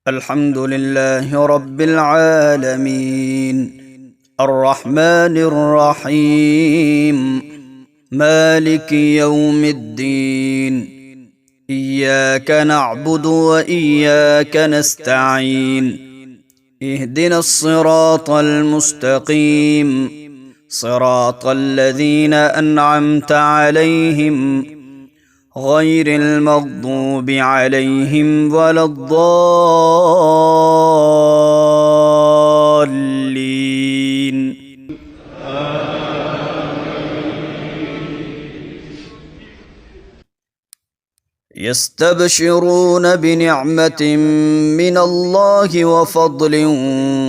الحمد لله رب العالمين الرحمن الرحيم مالك يوم الدين إياك نعبد وإياك نستعين اهدنا الصراط المستقيم صراط الذين أنعمت عليهم غير المغضوب عليهم ولا الضالين. يستبشرون بنعمة من الله وفضل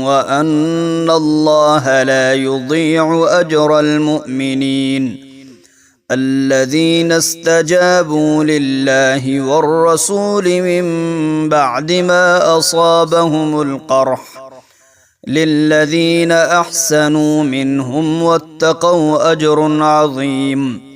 وأن الله لا يضيع أجر المؤمنين الذين استجابوا لله والرسول من بعد ما أصابهم القرح للذين أحسنوا منهم واتقوا أجر عظيم.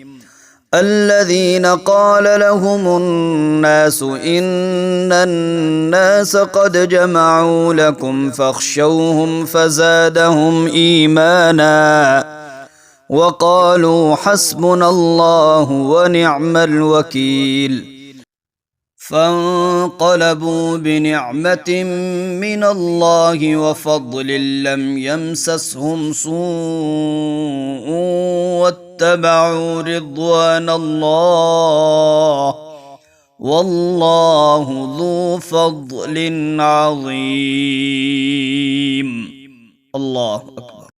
الذين قال لهم الناس إن الناس قد جمعوا لكم فاخشوهم فزادهم إيمانا وقالوا حسبنا الله ونعم الوكيل. فانقلبوا بنعمة من الله وفضل لم يمسسهم سوء واتبعوا رضوان الله والله ذو فضل عظيم. الله أكبر.